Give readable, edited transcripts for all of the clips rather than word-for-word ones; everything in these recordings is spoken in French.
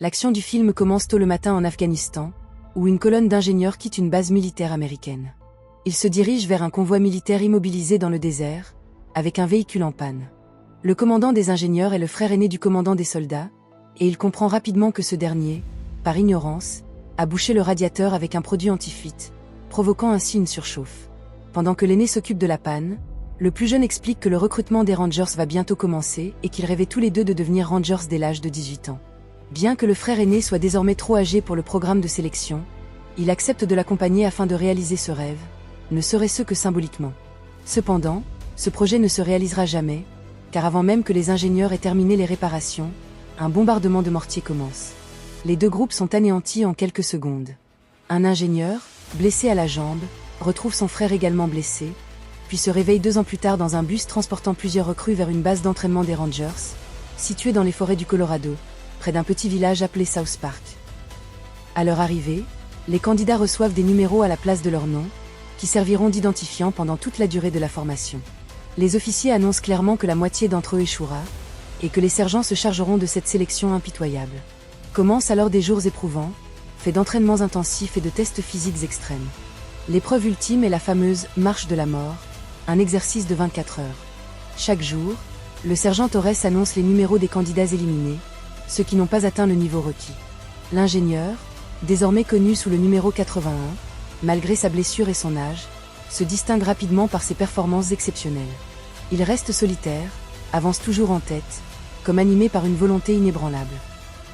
L'action du film commence tôt le matin en Afghanistan, où une colonne d'ingénieurs quitte une base militaire américaine. Ils se dirigent vers un convoi militaire immobilisé dans le désert, avec un véhicule en panne. Le commandant des ingénieurs est le frère aîné du commandant des soldats, et il comprend rapidement que ce dernier, par ignorance, a bouché le radiateur avec un produit anti-fuite, provoquant ainsi une surchauffe. Pendant que l'aîné s'occupe de la panne, le plus jeune explique que le recrutement des Rangers va bientôt commencer et qu'ils rêvaient tous les deux de devenir Rangers dès l'âge de 18 ans. Bien que le frère aîné soit désormais trop âgé pour le programme de sélection, il accepte de l'accompagner afin de réaliser ce rêve, ne serait-ce que symboliquement. Cependant, ce projet ne se réalisera jamais, car avant même que les ingénieurs aient terminé les réparations, un bombardement de mortiers commence. Les deux groupes sont anéantis en quelques secondes. Un ingénieur, blessé à la jambe, retrouve son frère également blessé, puis se réveille 2 ans plus tard dans un bus transportant plusieurs recrues vers une base d'entraînement des Rangers, située dans les forêts du Colorado, près d'un petit village appelé South Park. À leur arrivée, les candidats reçoivent des numéros à la place de leur nom, qui serviront d'identifiants pendant toute la durée de la formation. Les officiers annoncent clairement que la moitié d'entre eux échouera, et que les sergents se chargeront de cette sélection impitoyable. Commencent alors des jours éprouvants, faits d'entraînements intensifs et de tests physiques extrêmes. L'épreuve ultime est la fameuse « marche de la mort », un exercice de 24 heures. Chaque jour, le sergent Torres annonce les numéros des candidats éliminés, ceux qui n'ont pas atteint le niveau requis. L'ingénieur, désormais connu sous le numéro 81, malgré sa blessure et son âge, se distingue rapidement par ses performances exceptionnelles. Il reste solitaire, avance toujours en tête, comme animé par une volonté inébranlable.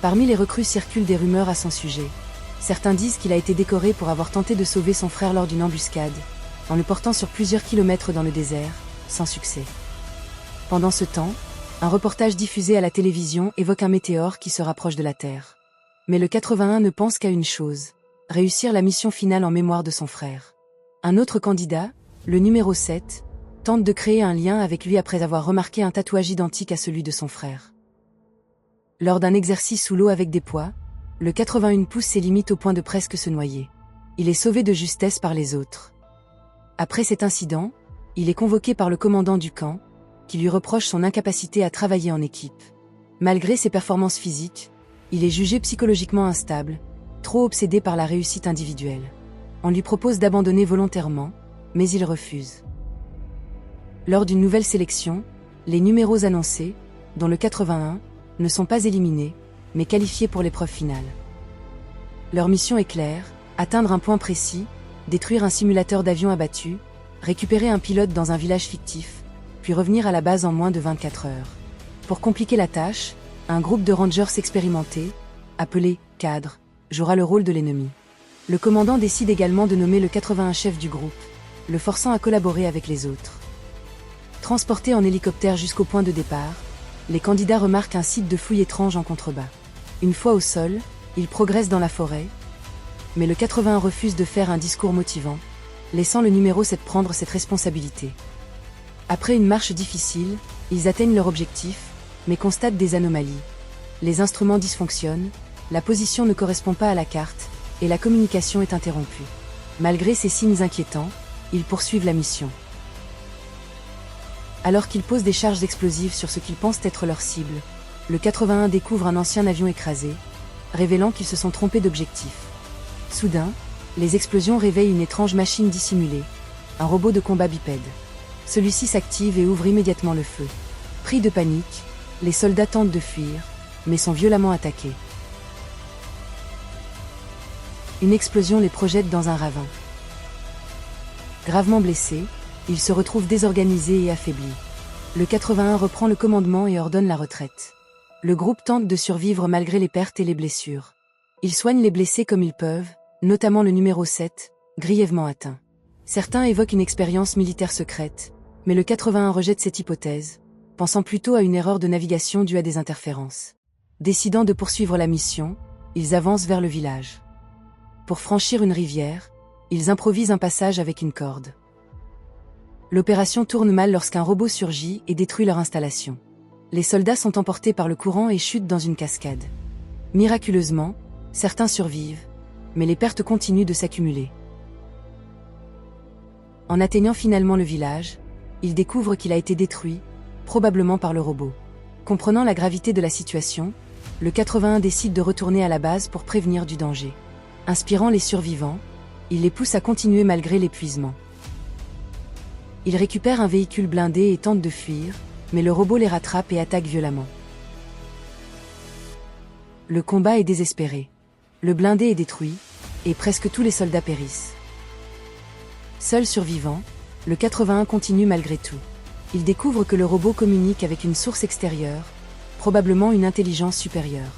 Parmi les recrues circulent des rumeurs à son sujet. Certains disent qu'il a été décoré pour avoir tenté de sauver son frère lors d'une embuscade, en le portant sur plusieurs kilomètres dans le désert, sans succès. Pendant ce temps, un reportage diffusé à la télévision évoque un météore qui se rapproche de la Terre. Mais le 81 ne pense qu'à une chose, réussir la mission finale en mémoire de son frère. Un autre candidat, le numéro 7, tente de créer un lien avec lui après avoir remarqué un tatouage identique à celui de son frère. Lors d'un exercice sous l'eau avec des poids, le 81 pousse ses limites au point de presque se noyer. Il est sauvé de justesse par les autres. Après cet incident, il est convoqué par le commandant du camp, qui lui reproche son incapacité à travailler en équipe. Malgré ses performances physiques, il est jugé psychologiquement instable, trop obsédé par la réussite individuelle. On lui propose d'abandonner volontairement, mais il refuse. Lors d'une nouvelle sélection, les numéros annoncés, dont le 81, ne sont pas éliminés, mais qualifiés pour l'épreuve finale. Leur mission est claire, atteindre un point précis, détruire un simulateur d'avion abattu, récupérer un pilote dans un village fictif, puis revenir à la base en moins de 24 heures. Pour compliquer la tâche, un groupe de Rangers expérimentés, appelé « cadres », jouera le rôle de l'ennemi. Le commandant décide également de nommer le 81 chef du groupe, le forçant à collaborer avec les autres. Transportés en hélicoptère jusqu'au point de départ, les candidats remarquent un site de fouilles étrange en contrebas. Une fois au sol, ils progressent dans la forêt, mais le 81 refuse de faire un discours motivant, laissant le numéro 7 prendre cette responsabilité. Après une marche difficile, ils atteignent leur objectif, mais constatent des anomalies. Les instruments dysfonctionnent, la position ne correspond pas à la carte, et la communication est interrompue. Malgré ces signes inquiétants, ils poursuivent la mission. Alors qu'ils posent des charges explosives sur ce qu'ils pensent être leur cible, le 81 découvre un ancien avion écrasé, révélant qu'ils se sont trompés d'objectif. Soudain, les explosions réveillent une étrange machine dissimulée, un robot de combat bipède. Celui-ci s'active et ouvre immédiatement le feu. Pris de panique, les soldats tentent de fuir, mais sont violemment attaqués. Une explosion les projette dans un ravin. Gravement blessés, ils se retrouvent désorganisés et affaiblis. Le 81 reprend le commandement et ordonne la retraite. Le groupe tente de survivre malgré les pertes et les blessures. Ils soignent les blessés comme ils peuvent, notamment le numéro 7, grièvement atteint. Certains évoquent une expérience militaire secrète, mais le 81 rejette cette hypothèse, pensant plutôt à une erreur de navigation due à des interférences. Décidant de poursuivre la mission, ils avancent vers le village. Pour franchir une rivière, ils improvisent un passage avec une corde. L'opération tourne mal lorsqu'un robot surgit et détruit leur installation. Les soldats sont emportés par le courant et chutent dans une cascade. Miraculeusement, certains survivent, mais les pertes continuent de s'accumuler. En atteignant finalement le village, ils découvrent qu'il a été détruit, probablement par le robot. Comprenant la gravité de la situation, le 81 décide de retourner à la base pour prévenir du danger. Inspirant les survivants, il les pousse à continuer malgré l'épuisement. Ils récupèrent un véhicule blindé et tentent de fuir, mais le robot les rattrape et attaque violemment. Le combat est désespéré. Le blindé est détruit, et presque tous les soldats périssent. Seul survivant, le 81 continue malgré tout. Il découvre que le robot communique avec une source extérieure, probablement une intelligence supérieure.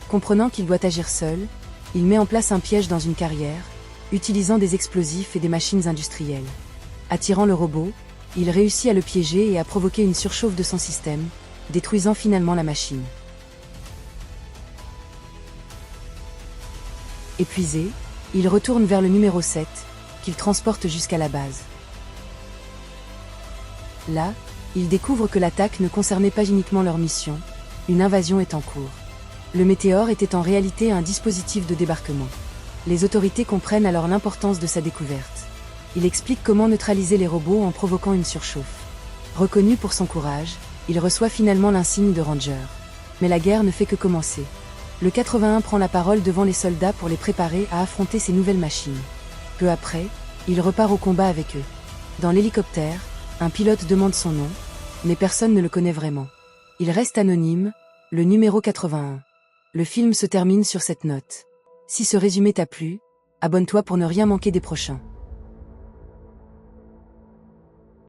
Comprenant qu'il doit agir seul, il met en place un piège dans une carrière, utilisant des explosifs et des machines industrielles. Attirant le robot, il réussit à le piéger et à provoquer une surchauffe de son système, détruisant finalement la machine. Épuisé, il retourne vers le numéro 7, qu'il transporte jusqu'à la base. Là, il découvre que l'attaque ne concernait pas uniquement leur mission, une invasion est en cours. Le météore était en réalité un dispositif de débarquement. Les autorités comprennent alors l'importance de sa découverte. Il explique comment neutraliser les robots en provoquant une surchauffe. Reconnu pour son courage, il reçoit finalement l'insigne de Ranger. Mais la guerre ne fait que commencer. Le 81 prend la parole devant les soldats pour les préparer à affronter ces nouvelles machines. Peu après, il repart au combat avec eux. Dans l'hélicoptère, un pilote demande son nom, mais personne ne le connaît vraiment. Il reste anonyme, le numéro 81. Le film se termine sur cette note. Si ce résumé t'a plu, abonne-toi pour ne rien manquer des prochains.